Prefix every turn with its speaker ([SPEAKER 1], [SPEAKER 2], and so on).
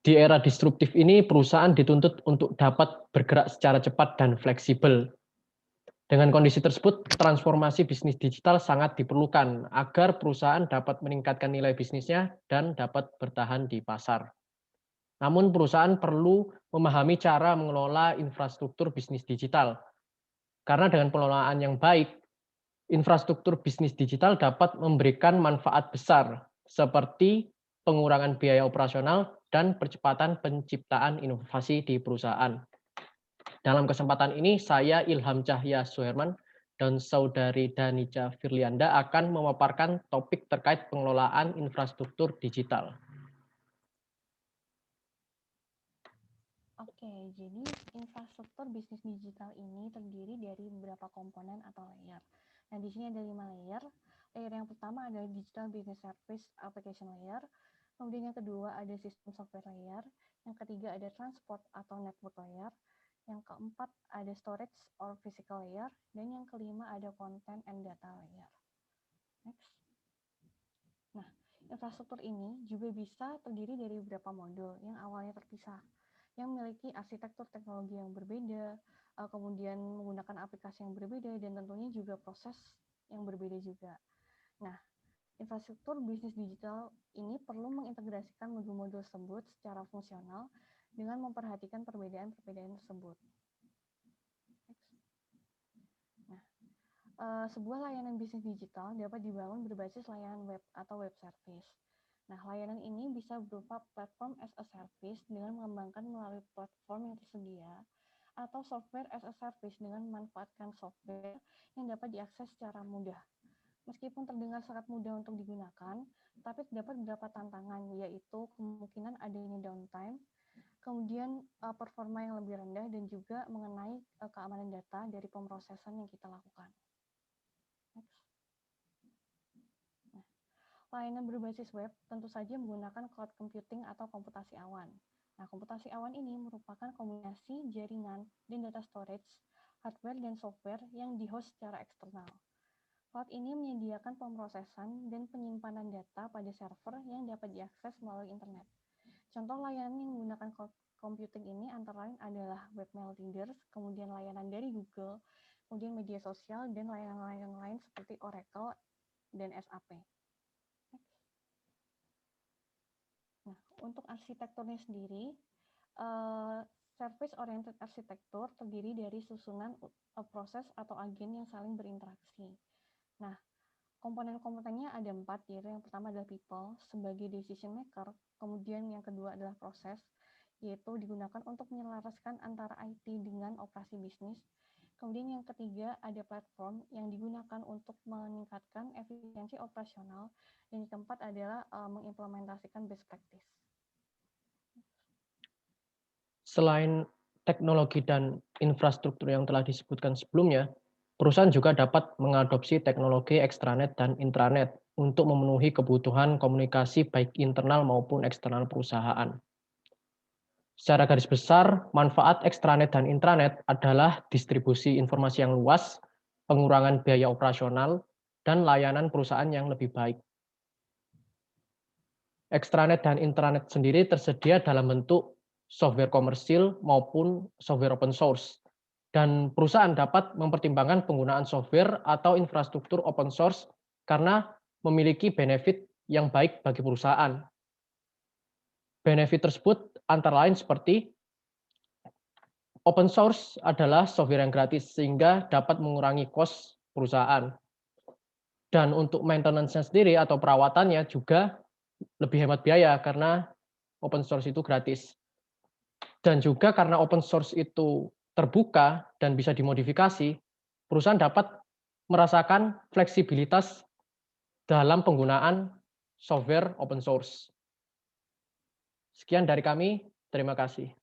[SPEAKER 1] Di era disruptif ini, perusahaan dituntut untuk dapat bergerak secara cepat dan fleksibel. Dengan kondisi tersebut, transformasi bisnis digital sangat diperlukan agar perusahaan dapat meningkatkan nilai bisnisnya dan dapat bertahan di pasar. Namun, perusahaan perlu memahami cara mengelola infrastruktur bisnis digital, karena dengan pengelolaan yang baik, infrastruktur bisnis digital dapat memberikan manfaat besar, seperti pengurangan biaya operasional dan percepatan penciptaan inovasi di perusahaan. Dalam kesempatan ini, saya Ilham Cahya Suherman dan saudari Danica Firlianda akan memaparkan topik terkait pengelolaan infrastruktur digital.
[SPEAKER 2] Oke, jadi infrastruktur bisnis digital ini terdiri dari beberapa komponen atau layer. Nah, di sini ada 5 layer. Layer yang pertama adalah Digital Business Service Application Layer. Kemudian yang kedua ada System Software Layer. Yang ketiga ada Transport atau Network Layer. Yang keempat ada Storage or Physical Layer. Dan yang kelima ada Content and Data Layer. Next. Nah, infrastruktur ini juga bisa terdiri dari beberapa modul yang awalnya terpisah, yang memiliki arsitektur teknologi yang berbeda, kemudian menggunakan aplikasi yang berbeda, dan tentunya juga proses yang berbeda juga. Nah, infrastruktur bisnis digital ini perlu mengintegrasikan modul-modul tersebut secara fungsional dengan memperhatikan perbedaan-perbedaan tersebut. Nah, sebuah layanan bisnis digital dapat dibangun berbasis layanan web atau web service. Nah, layanan ini bisa berupa platform as a service dengan mengembangkan melalui platform yang tersedia, atau software as a service dengan memanfaatkan software yang dapat diakses secara mudah. Meskipun terdengar sangat mudah untuk digunakan, tapi terdapat beberapa tantangan, yaitu kemungkinan adanya downtime, kemudian performa yang lebih rendah, dan juga mengenai keamanan data dari pemrosesan yang kita lakukan. Layanan berbasis web tentu saja menggunakan cloud computing atau komputasi awan. Nah, komputasi awan ini merupakan kombinasi jaringan dan data storage, hardware dan software yang di-host secara eksternal. Cloud ini menyediakan pemrosesan dan penyimpanan data pada server yang dapat diakses melalui internet. Contoh layanan yang menggunakan cloud computing ini antara lain adalah webmail readers, kemudian layanan dari Google, kemudian media sosial, dan layanan-layanan lain seperti Oracle dan SAP. Nah, untuk arsitekturnya sendiri, service-oriented arsitektur terdiri dari susunan proses atau agen yang saling berinteraksi. Nah, komponen-komponennya ada 4, yaitu yang pertama adalah people sebagai decision maker, kemudian yang kedua adalah proses, yaitu digunakan untuk menyelaraskan antara IT dengan operasi bisnis. Kemudian yang ketiga ada platform yang digunakan untuk meningkatkan efisiensi operasional, dan yang keempat adalah mengimplementasikan best practice.
[SPEAKER 1] Selain teknologi dan infrastruktur yang telah disebutkan sebelumnya, perusahaan juga dapat mengadopsi teknologi ekstranet dan intranet untuk memenuhi kebutuhan komunikasi baik internal maupun eksternal perusahaan. Secara garis besar, manfaat ekstranet dan intranet adalah distribusi informasi yang luas, pengurangan biaya operasional, dan layanan perusahaan yang lebih baik. Ekstranet dan intranet sendiri tersedia dalam bentuk software komersil maupun software open source. Dan perusahaan dapat mempertimbangkan penggunaan software atau infrastruktur open source karena memiliki benefit yang baik bagi perusahaan. Benefit tersebut antara lain seperti open source adalah software yang gratis sehingga dapat mengurangi kos perusahaan. Dan untuk maintenance-nya sendiri atau perawatannya juga lebih hemat biaya karena open source itu gratis. Dan juga karena open source itu terbuka dan bisa dimodifikasi, perusahaan dapat merasakan fleksibilitas dalam penggunaan software open source. Sekian dari kami, terima kasih.